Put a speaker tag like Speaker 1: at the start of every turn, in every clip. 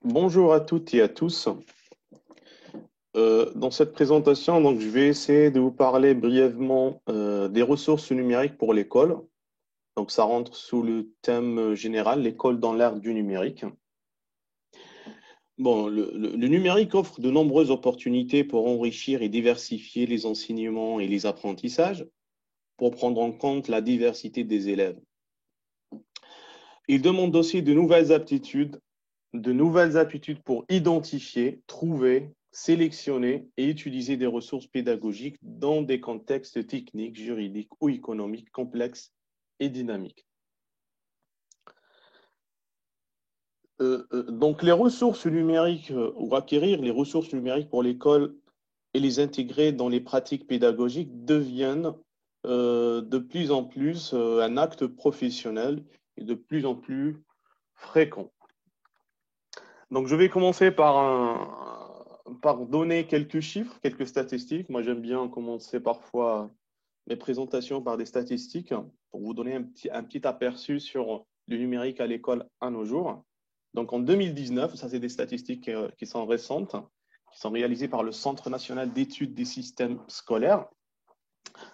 Speaker 1: Bonjour à toutes et à tous. Dans cette présentation, donc, je vais essayer de vous parler brièvement des ressources numériques pour l'école. Donc, ça rentre sous le thème général, l'école dans l'ère du numérique. Bon, le numérique offre de nombreuses opportunités pour enrichir et diversifier les enseignements et les apprentissages, pour prendre en compte la diversité des élèves. Il demande aussi de nouvelles aptitudes pour identifier, trouver, sélectionner et utiliser des ressources pédagogiques dans des contextes techniques, juridiques ou économiques complexes et dynamiques. Donc, les ressources numériques ou acquérir les ressources numériques pour l'école et les intégrer dans les pratiques pédagogiques deviennent de plus en plus un acte professionnel et de plus en plus fréquent. Donc, je vais commencer par donner quelques chiffres, quelques statistiques. Moi, j'aime bien commencer parfois mes présentations par des statistiques pour vous donner un petit aperçu sur le numérique à l'école à nos jours. Donc, en 2019, ça, c'est des statistiques qui sont récentes, qui sont réalisées par le Centre national d'études des systèmes scolaires.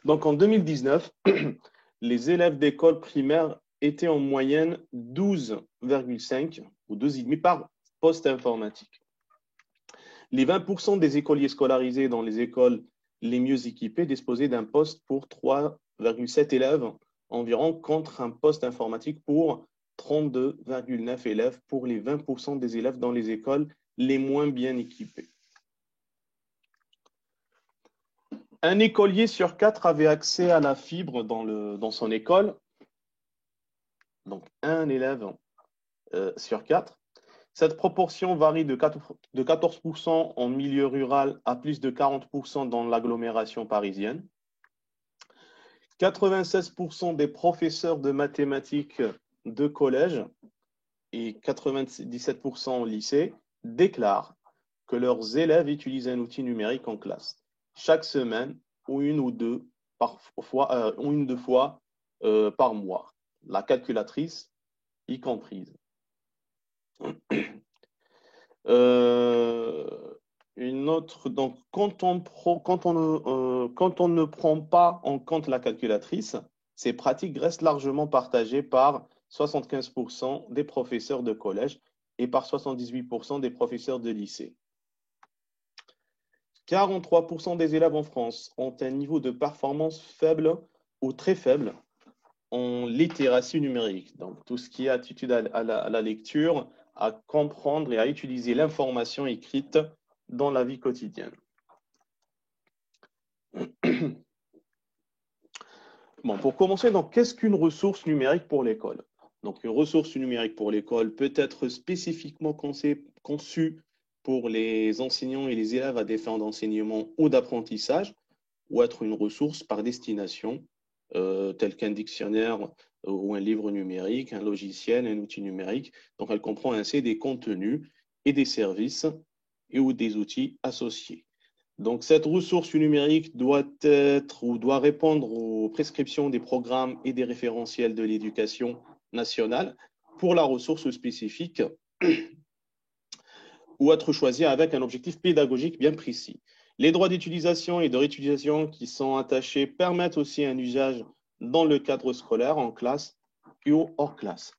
Speaker 1: Donc, en 2019, les élèves d'école primaire étaient en moyenne 12,5 ou 2,5 par poste informatique. Les 20% des écoliers scolarisés dans les écoles les mieux équipées disposaient d'un poste pour 3,7 élèves environ, contre un poste informatique pour 32,9 élèves pour les 20% des élèves dans les écoles les moins bien équipées. Un écolier sur 4 avait accès à la fibre dans son école, donc un élève sur 4. Cette proportion varie de 14% en milieu rural à plus de 40% dans l'agglomération parisienne. 96% des professeurs de mathématiques de collège et 97% au lycée déclarent que leurs élèves utilisent un outil numérique en classe chaque semaine ou une ou deux fois par mois, la calculatrice y comprise. Une autre, donc, quand on ne prend pas en compte la calculatrice, ces pratiques restent largement partagées par 75% des professeurs de collège et par 78% des professeurs de lycée. 43% des élèves en France ont un niveau de performance faible ou très faible en littératie numérique. Donc, tout ce qui est attitude à la lecture, à comprendre et à utiliser l'information écrite dans la vie quotidienne. Bon, pour commencer, donc, qu'est-ce qu'une ressource numérique pour l'école? Donc, une ressource numérique pour l'école peut être spécifiquement conçue pour les enseignants et les élèves à des fins d'enseignement ou d'apprentissage, ou être une ressource par destination, telle qu'un dictionnaire ou un livre numérique, un logiciel, un outil numérique. Donc, elle comprend ainsi des contenus et des services et ou des outils associés. Donc, cette ressource numérique doit être ou doit répondre aux prescriptions des programmes et des référentiels de l'éducation nationale pour la ressource spécifique ou être choisie avec un objectif pédagogique bien précis. Les droits d'utilisation et de réutilisation qui sont attachés permettent aussi un usage dans le cadre scolaire, en classe ou hors classe.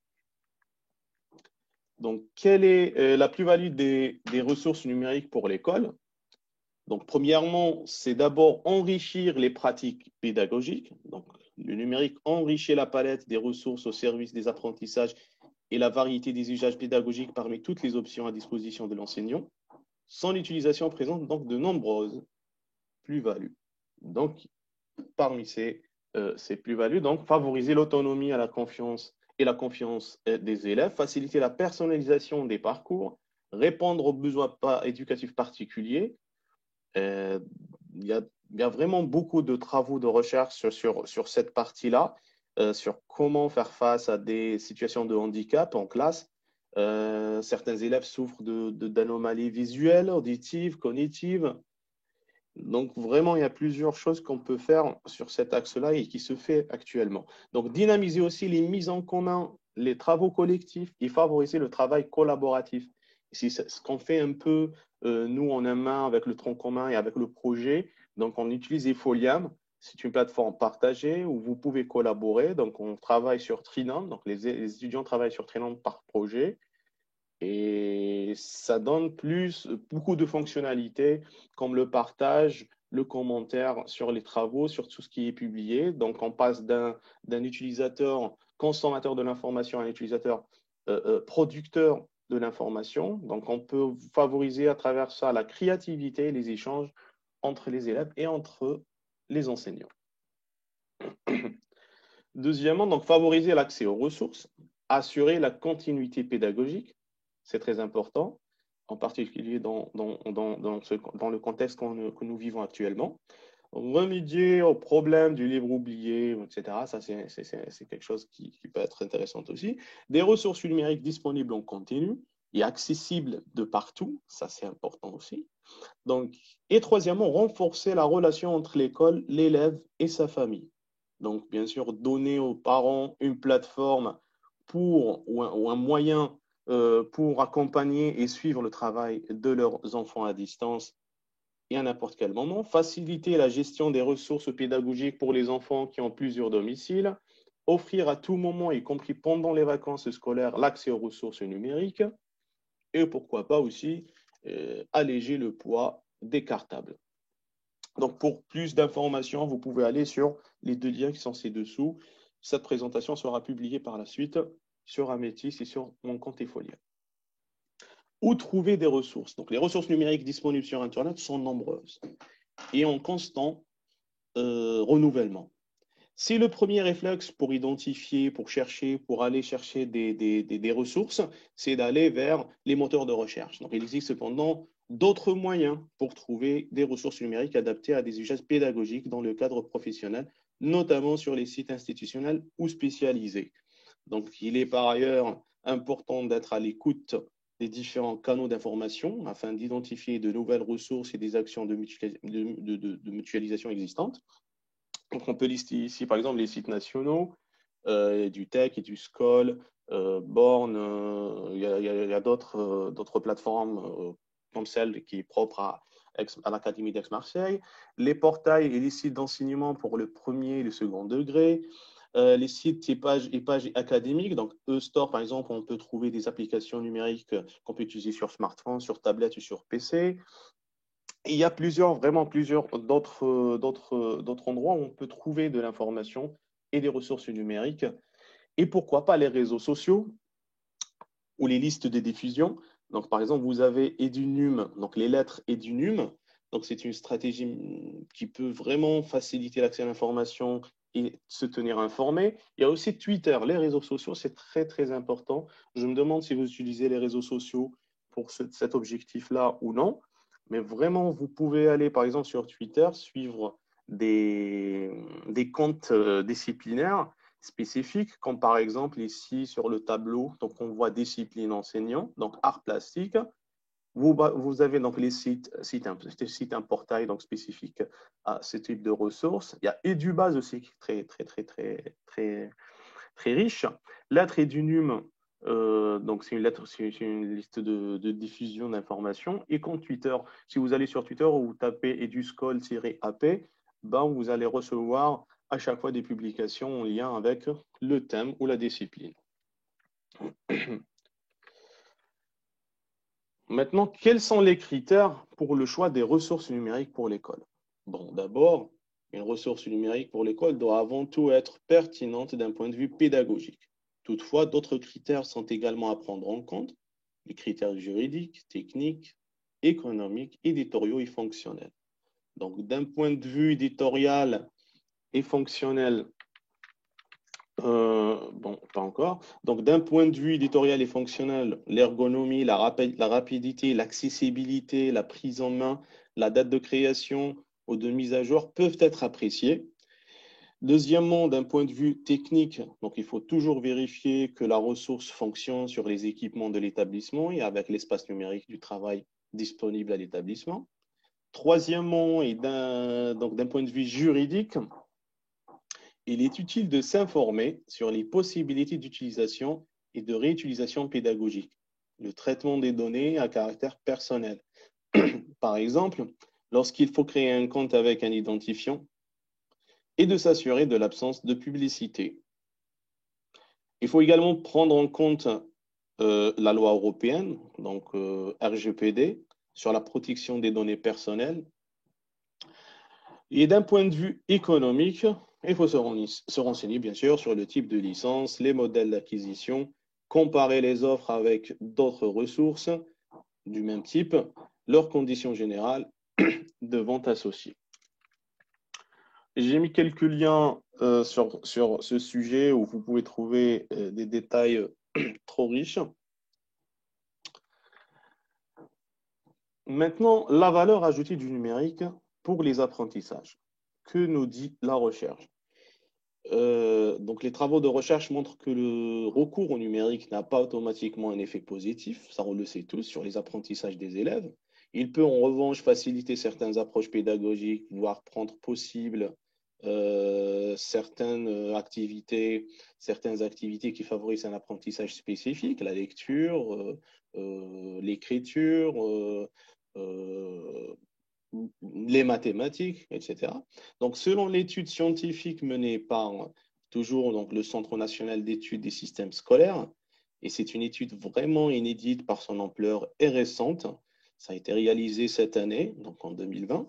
Speaker 1: Donc, quelle est la plus-value des ressources numériques pour l'école? Donc, premièrement, c'est d'abord enrichir les pratiques pédagogiques. Donc, le numérique enrichit la palette des ressources au service des apprentissages et la variété des usages pédagogiques parmi toutes les options à disposition de l'enseignant. Son utilisation présente donc de nombreuses plus-values. Donc, parmi ces plus-values, donc, favoriser l'autonomie à la confiance et la confiance des élèves, faciliter la personnalisation des parcours, répondre aux besoins éducatifs particuliers. Il y a vraiment beaucoup de travaux de recherche sur cette partie-là, sur comment faire face à des situations de handicap en classe. Certains élèves souffrent d'anomalies visuelles, auditives, cognitives. Donc, vraiment, il y a plusieurs choses qu'on peut faire sur cet axe-là et qui se fait actuellement. Donc, dynamiser aussi les mises en commun, les travaux collectifs et favoriser le travail collaboratif. C'est ce qu'on fait un peu, nous, en main avec le tronc commun et avec le projet. Donc, on utilise Efoliam. C'est une plateforme partagée où vous pouvez collaborer. Donc, on travaille sur Trinum. Donc, les étudiants travaillent sur Trinum par projet. Et ça donne beaucoup de fonctionnalités comme le partage, le commentaire sur les travaux, sur tout ce qui est publié. Donc, on passe d'un utilisateur consommateur de l'information à un utilisateur producteur de l'information. Donc, on peut favoriser à travers ça la créativité et les échanges entre les élèves et entre les enseignants. Deuxièmement, donc, favoriser l'accès aux ressources, assurer la continuité pédagogique, c'est très important, en particulier dans le contexte que nous vivons actuellement. Remédier aux problèmes du livre oublié, etc. Ça, c'est quelque chose qui peut être intéressant aussi. Des ressources numériques disponibles en continu et accessibles de partout, ça c'est important aussi. Donc, et troisièmement, renforcer la relation entre l'école, l'élève et sa famille. Donc, bien sûr, donner aux parents une plateforme ou un moyen pour accompagner et suivre le travail de leurs enfants à distance et à n'importe quel moment. Faciliter la gestion des ressources pédagogiques pour les enfants qui ont plusieurs domiciles. Offrir à tout moment, y compris pendant les vacances scolaires, l'accès aux ressources numériques. Et pourquoi pas aussi alléger le poids des cartables. Donc, pour plus d'informations, vous pouvez aller sur les deux liens qui sont ci-dessous. Cette présentation sera publiée par la suite sur Amétis et sur mon compte Efolia. Où trouver des ressources? Donc, les ressources numériques disponibles sur Internet sont nombreuses et en constant renouvellement. C'est le premier réflexe pour identifier, pour chercher, pour aller chercher des ressources, c'est d'aller vers les moteurs de recherche. Donc, il existe cependant d'autres moyens pour trouver des ressources numériques adaptées à des usages pédagogiques dans le cadre professionnel, notamment sur les sites institutionnels ou spécialisés. Donc, il est par ailleurs important d'être à l'écoute des différents canaux d'information afin d'identifier de nouvelles ressources et des actions de mutualisation existantes. Donc, on peut lister ici, par exemple, les sites nationaux du TEC et du SCOL, Born, il y a d'autres plateformes comme celle qui est propre à l'Académie d'Aix-Marseille, les portails et les sites d'enseignement pour le premier et le second degré, les sites et pages académiques. Donc, eStore, par exemple, on peut trouver des applications numériques qu'on peut utiliser sur smartphone, sur tablette ou sur PC. Il y a vraiment plusieurs d'autres endroits où on peut trouver de l'information et des ressources numériques. Et pourquoi pas les réseaux sociaux ou les listes de diffusion. Donc, par exemple, vous avez Edunum, donc les lettres Edunum. Donc, c'est une stratégie qui peut vraiment faciliter l'accès à l'information et se tenir informé. Il y a aussi Twitter, les réseaux sociaux, c'est très, très important. Je me demande si vous utilisez les réseaux sociaux pour cet objectif-là ou non. Mais vraiment, vous pouvez aller, par exemple, sur Twitter, suivre des comptes disciplinaires spécifiques, comme par exemple ici sur le tableau, donc on voit discipline enseignant, donc art plastique. Vous avez donc les sites, un portail donc spécifique à ce type de ressources. Il y a Edubase aussi qui est très riche. Lettre Edunum, donc c'est une liste de diffusion d'informations. Et compte Twitter, si vous allez sur Twitter ou vous tapez eduscol-ap, ben vous allez recevoir à chaque fois des publications en lien avec le thème ou la discipline. Maintenant, quels sont les critères pour le choix des ressources numériques pour l'école? Bon, d'abord, une ressource numérique pour l'école doit avant tout être pertinente d'un point de vue pédagogique. Toutefois, d'autres critères sont également à prendre en compte, les critères juridiques, techniques, économiques, éditoriaux et fonctionnels. Donc, d'un point de vue éditorial et fonctionnel, bon, pas encore. Donc, d'un point de vue éditorial et fonctionnel, l'ergonomie, la rapidité, l'accessibilité, la prise en main, la date de création ou de mise à jour peuvent être appréciées. Deuxièmement, d'un point de vue technique, donc il faut toujours vérifier que la ressource fonctionne sur les équipements de l'établissement et avec l'espace numérique du travail disponible à l'établissement. Troisièmement, d'un point de vue juridique, il est utile de s'informer sur les possibilités d'utilisation et de réutilisation pédagogique. le traitement des données à caractère personnel. Par exemple, lorsqu'il faut créer un compte avec un identifiant et de s'assurer de l'absence de publicité. Il faut également prendre en compte la loi européenne, donc RGPD, sur la protection des données personnelles. Et d'un point de vue économique, il faut se renseigner bien sûr sur le type de licence, les modèles d'acquisition, comparer les offres avec d'autres ressources du même type, leurs conditions générales de vente associées. J'ai mis quelques liens sur ce sujet où vous pouvez trouver des détails trop riches. Maintenant, la valeur ajoutée du numérique pour les apprentissages. Que nous dit la recherche? Donc, les travaux de recherche montrent que le recours au numérique n'a pas automatiquement un effet positif, ça on le sait tous, sur les apprentissages des élèves. Il peut en revanche faciliter certaines approches pédagogiques, voire rendre possible certaines activités qui favorisent un apprentissage spécifique, la lecture, l'écriture, les mathématiques, etc. Donc, selon l'étude scientifique menée par toujours donc, le Centre national d'études des systèmes scolaires, et c'est une étude vraiment inédite par son ampleur et récente, ça a été réalisé cette année, donc en 2020,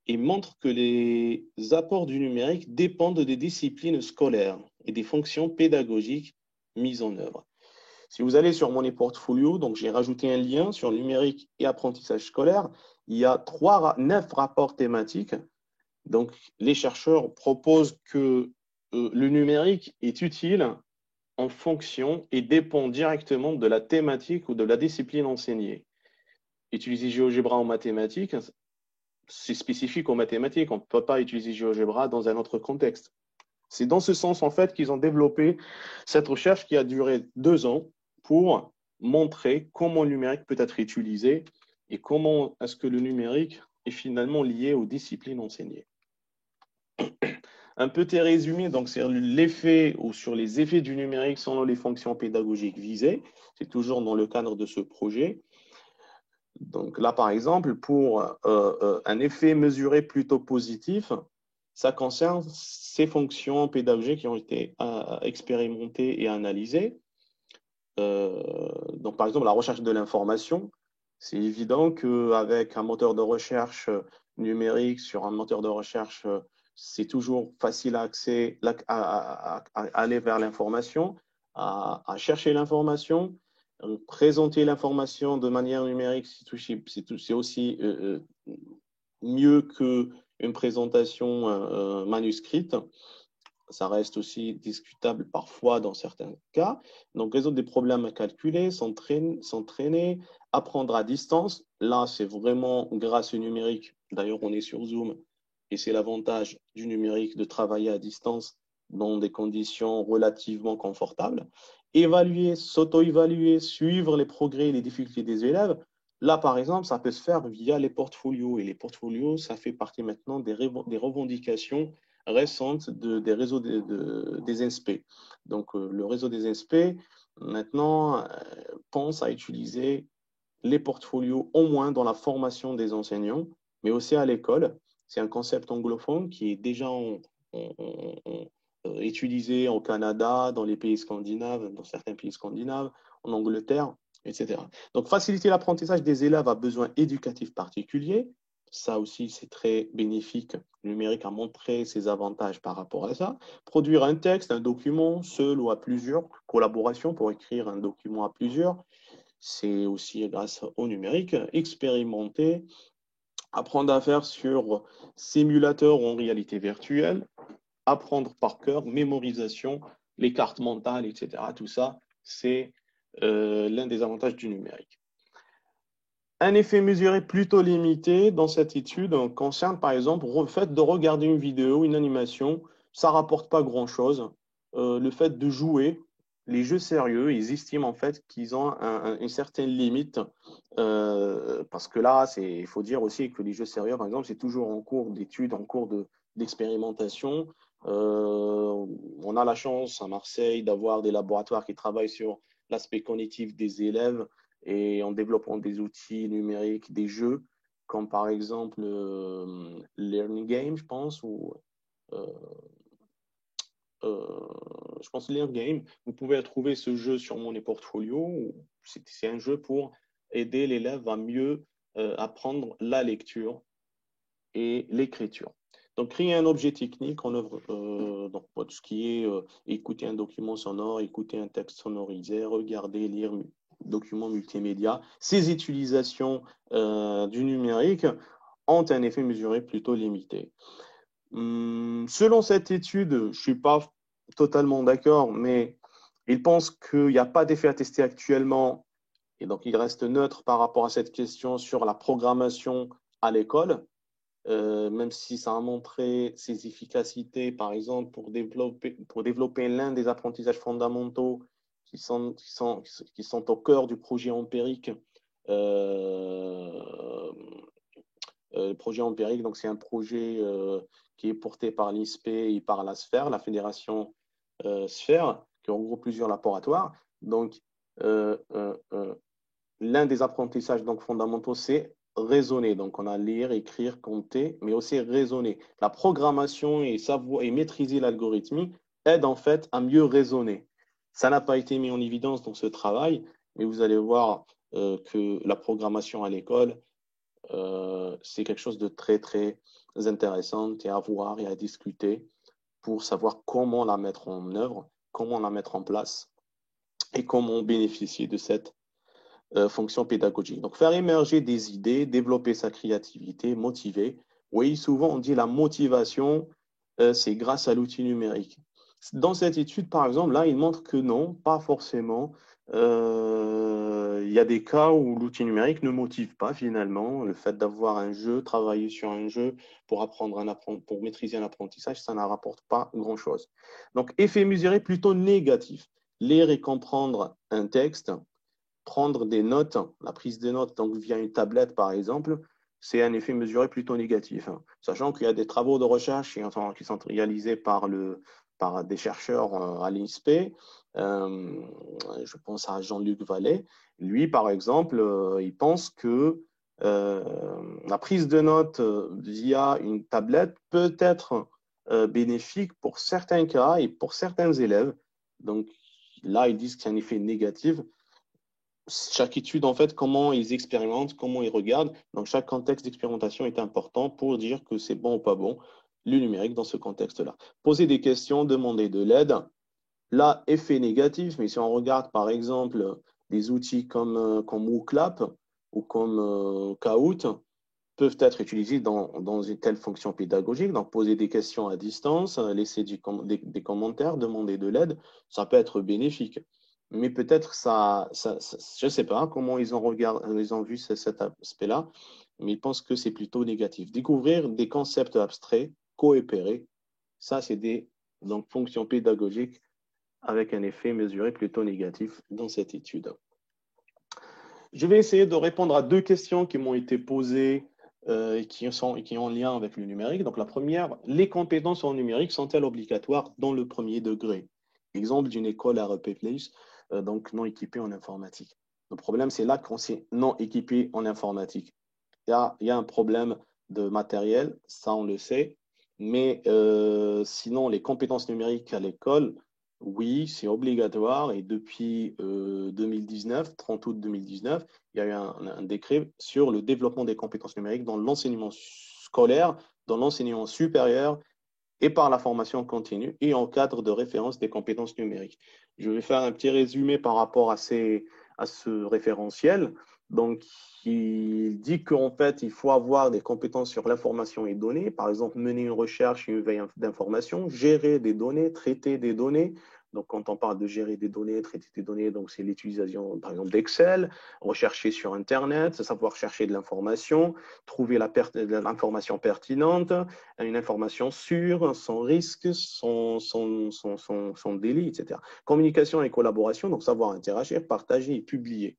Speaker 1: et montre que les apports du numérique dépendent des disciplines scolaires et des fonctions pédagogiques mises en œuvre. Si vous allez sur mon e-portfolio, donc j'ai rajouté un lien sur numérique et apprentissage scolaire. Il y a 9 rapports thématiques. Donc, les chercheurs proposent que le numérique est utile en fonction et dépend directement de la thématique ou de la discipline enseignée. Utiliser GeoGebra en mathématiques, c'est spécifique aux mathématiques. On ne peut pas utiliser GeoGebra dans un autre contexte. C'est dans ce sens, en fait, qu'ils ont développé cette recherche qui a duré 2 ans pour montrer comment le numérique peut être utilisé et comment est-ce que le numérique est finalement lié aux disciplines enseignées. Un petit résumé donc, sur l'effet ou sur les effets du numérique selon les fonctions pédagogiques visées. C'est toujours dans le cadre de ce projet. Donc là, par exemple, pour un effet mesuré plutôt positif, ça concerne ces fonctions pédagogiques qui ont été expérimentées et analysées. Donc, par exemple, la recherche de l'information. C'est évident qu'avec un moteur de recherche numérique sur un moteur de recherche, c'est toujours facile à aller vers l'information, à chercher l'information, présenter l'information de manière numérique, c'est aussi mieux qu'une présentation manuscrite. Ça reste aussi discutable parfois dans certains cas. Donc, résoudre des problèmes à calculer, s'entraîner, apprendre à distance. Là, c'est vraiment grâce au numérique. D'ailleurs, on est sur Zoom et c'est l'avantage du numérique de travailler à distance dans des conditions relativement confortables. Évaluer, s'auto-évaluer, suivre les progrès et les difficultés des élèves. Là, par exemple, ça peut se faire via les portfolios. Et les portfolios, ça fait partie maintenant des revendications récentes des réseaux des INSPE. Donc, le réseau des INSPE, maintenant, pense à utiliser les portfolios au moins dans la formation des enseignants, mais aussi à l'école. C'est un concept anglophone qui est déjà utilisé au Canada, dans les pays scandinaves, dans certains pays scandinaves, en Angleterre, etc. Donc, faciliter l'apprentissage des élèves à besoins éducatifs particuliers, ça aussi, c'est très bénéfique. Le numérique a montré ses avantages par rapport à ça. Produire un texte, un document, seul ou à plusieurs, collaboration pour écrire un document à plusieurs, c'est aussi grâce au numérique. Expérimenter, apprendre à faire sur simulateur ou en réalité virtuelle, apprendre par cœur, mémorisation, les cartes mentales, etc. Tout ça, c'est l'un des avantages du numérique. Un effet mesuré plutôt limité dans cette étude concerne par exemple le fait de regarder une vidéo, une animation, ça ne rapporte pas grand-chose. Le fait de jouer, les jeux sérieux, ils estiment en fait qu'ils ont une certaine limite parce que là, il faut dire aussi que les jeux sérieux, par exemple, c'est toujours en cours d'étude, en cours d'expérimentation. On a la chance à Marseille d'avoir des laboratoires qui travaillent sur l'aspect cognitif des élèves et en développant des outils numériques, des jeux, comme par exemple Learning Game, je pense, ou euh, euh, je pense Learning Game. Vous pouvez trouver ce jeu sur mon portfolio. C'est un jeu pour aider l'élève à mieux apprendre la lecture et l'écriture. Donc, créer un objet technique en œuvre, donc tout ce qui est écouter un document sonore, écouter un texte sonorisé, regarder, lire document multimédia. Ces utilisations du numérique ont un effet mesuré plutôt limité. Selon cette étude, je ne suis pas totalement d'accord, mais il pense qu'il n'y a pas d'effet attesté actuellement, et donc il reste neutre par rapport à cette question sur la programmation à l'école, même si ça a montré ses efficacités, par exemple, pour développer l'un des apprentissages fondamentaux qui sont au cœur du projet empirique. Euh, le projet empirique, donc c'est un projet qui est porté par l'ISPE et par la Sphère, la fédération Sphère, qui regroupe plusieurs laboratoires. Donc, euh, euh, euh, l'un des apprentissages donc, fondamentaux, c'est raisonner. Donc, on a lire, écrire, compter, mais aussi raisonner. La programmation et savoir et maîtriser l'algorithme aide en fait à mieux raisonner. Ça n'a pas été mis en évidence dans ce travail, mais vous allez voir que la programmation à l'école, c'est quelque chose de très, très intéressant et à voir et à discuter pour savoir comment la mettre en œuvre, comment la mettre en place et comment bénéficier de cette fonction pédagogique. Donc, faire émerger des idées, développer sa créativité, motiver. Oui, souvent on dit la motivation, c'est grâce à l'outil numérique. Dans cette étude, par exemple, là, il montre que non, pas forcément. Il y a des cas où l'outil numérique ne motive pas finalement. Le fait d'avoir un jeu, travailler sur un jeu pour pour maîtriser un apprentissage, ça ne rapporte pas grand-chose. Donc, effet mesuré plutôt négatif. Lire et comprendre un texte, prendre des notes, la prise des notes donc via une tablette par exemple, c'est un effet mesuré plutôt négatif. Sachant qu'il y a des travaux de recherche qui sont réalisés par des chercheurs à l'INSPE. Je pense à Jean-Luc Vallée. Lui, par exemple, il pense que la prise de notes via une tablette peut être bénéfique pour certains cas et pour certains élèves. Donc là, ils disent que c'est un effet négatif. Chaque étude, en fait, comment ils expérimentent, comment ils regardent. Donc, chaque contexte d'expérimentation est important pour dire que c'est bon ou pas bon, le numérique dans ce contexte-là. Poser des questions, demander de l'aide. Là, effet négatif, mais si on regarde, par exemple, des outils comme WooClap ou comme Kahoot, peuvent être utilisés dans une telle fonction pédagogique. Donc, poser des questions à distance, laisser des commentaires, demander de l'aide, ça peut être bénéfique. Mais peut-être je ne sais pas comment ils ont vu cet aspect-là, mais ils pensent que c'est plutôt négatif. Découvrir des concepts abstraits, coopérer, ça, c'est des donc, fonctions pédagogiques avec un effet mesuré plutôt négatif dans cette étude. Je vais essayer de répondre à deux questions qui m'ont été posées et qui ont en lien avec le numérique. Donc, la première, les compétences en numérique sont-elles obligatoires dans le premier degré? Exemple d'une école à Place, donc non équipée en informatique. Le problème, c'est là qu'on s'est non équipé en informatique. Il y a un problème de matériel, ça on le sait, mais sinon, les compétences numériques à l'école, oui, c'est obligatoire et depuis 2019, 30 août 2019, il y a eu un décret sur le développement des compétences numériques dans l'enseignement scolaire, dans l'enseignement supérieur et par la formation continue et en cadre de référence des compétences numériques. Je vais faire un petit résumé par rapport à ce référentiel. Donc, il dit qu'en fait, il faut avoir des compétences sur l'information et données, par exemple, mener une recherche et une veille d'information, gérer des données, traiter des données. Donc, quand on parle de gérer des données, traiter des données, donc c'est l'utilisation, par exemple, d'Excel, rechercher sur Internet, savoir chercher de l'information, trouver l'information pertinente, une information sûre, sans risque, sans délit, etc. Communication et collaboration, donc savoir interagir, partager et publier.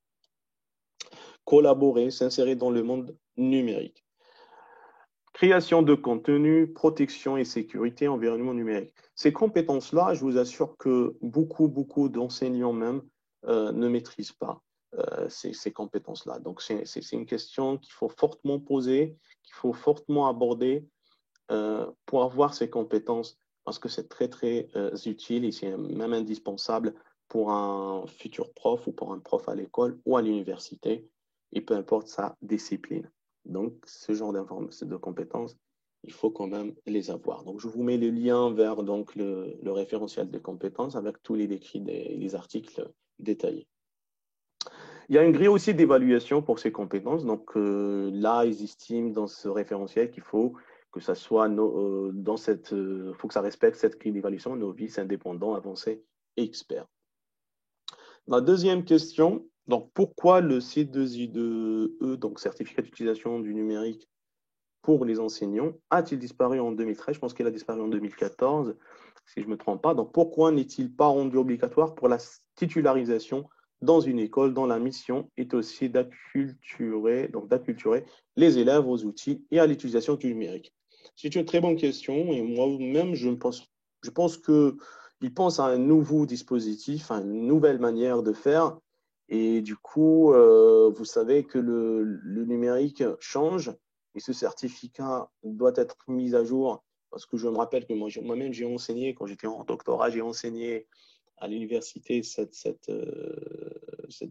Speaker 1: Collaborer, s'insérer dans le monde numérique. Création de contenu, protection et sécurité, environnement numérique. Ces compétences-là, je vous assure que beaucoup d'enseignants même ne maîtrisent pas. ces compétences-là. Donc, c'est une question qu'il faut fortement poser, qu'il faut fortement aborder pour avoir ces compétences, parce que c'est très, très utile et c'est même indispensable pour un futur prof ou pour un prof à l'école ou à l'université, et peu importe sa discipline. Donc, ce genre de compétences, il faut quand même les avoir. Donc, je vous mets le lien vers donc, le référentiel des compétences avec tous les décrits des articles détaillés. Il y a une grille aussi d'évaluation pour ces compétences. Donc là, ils estiment dans ce référentiel qu'il faut que ça soit dans cette, faut que ça respecte cette grille d'évaluation, novice, indépendant, avancé et expert. La deuxième question, donc pourquoi le C2I2E, donc certificat d'utilisation du numérique pour les enseignants, a-t-il disparu en 2013? Je pense qu'il a disparu en 2014, si je ne me trompe pas. Donc, pourquoi n'est-il pas rendu obligatoire pour la titularisation dans une école dont la mission est aussi d'acculturer les élèves aux outils et à l'utilisation du numérique? C'est une très bonne question et moi-même, je pense qu'il pense à un nouveau dispositif, à une nouvelle manière de faire. Et du coup, vous savez que le numérique change et ce certificat doit être mis à jour parce que je me rappelle que moi-même, j'ai enseigné, quand j'étais en doctorat, j'ai enseigné à l'université cette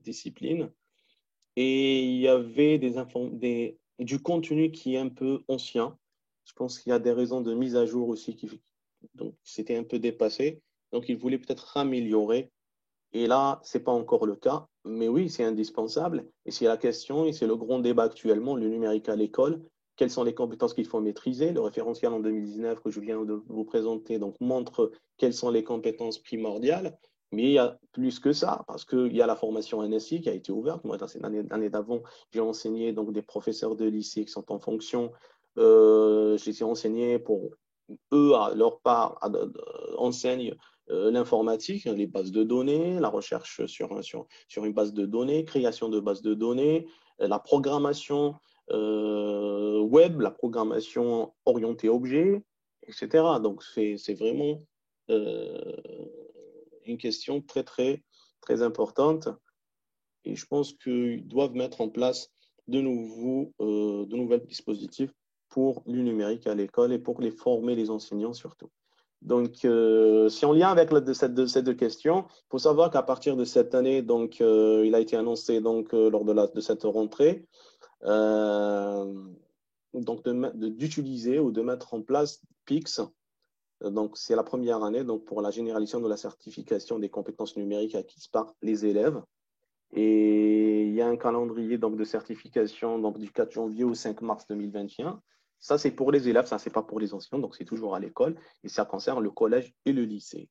Speaker 1: discipline. Et il y avait du contenu qui est un peu ancien. Je pense qu'il y a des raisons de mise à jour aussi donc c'était un peu dépassé. Donc, ils voulaient peut-être améliorer. Et là, ce n'est pas encore le cas. Mais oui, c'est indispensable. Et c'est la question, et c'est le grand débat actuellement, le numérique à l'école. Quelles sont les compétences qu'il faut maîtriser? Le référentiel en 2019 que je viens de vous présenter donc, montre quelles sont les compétences primordiales. Mais il y a plus que ça, parce qu'il y a la formation NSI qui a été ouverte. Moi, dans l'année d'avant, j'ai enseigné donc, des professeurs de lycée qui sont en fonction. J'ai enseigné pour eux, à leur part, enseignent l'informatique, les bases de données, la recherche sur une base de données, création de bases de données, la programmation web, la programmation orientée objet, etc. Donc, c'est vraiment euh, une question très, très, très importante. Et je pense qu'ils doivent mettre en place de nouvelles dispositifs pour le numérique à l'école et pour les former les enseignants surtout. Donc, c'est en lien avec ces deux questions. Il faut savoir qu'à partir de cette année, donc, il a été annoncé donc, lors de cette rentrée donc d'utiliser ou de mettre en place PIX. Donc, c'est la première année donc, pour la généralisation de la certification des compétences numériques acquises par les élèves. Et il y a un calendrier donc, de certification donc, du 4 janvier au 5 mars 2021. Ça, c'est pour les élèves, ça, c'est pas pour les enseignants, donc c'est toujours à l'école. Et ça concerne le collège et le lycée.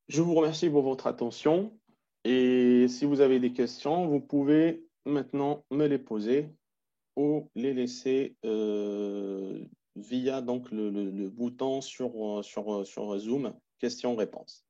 Speaker 1: Je vous remercie pour votre attention. Et si vous avez des questions, vous pouvez maintenant me les poser ou les laisser via donc, le bouton sur Zoom, questions-réponses.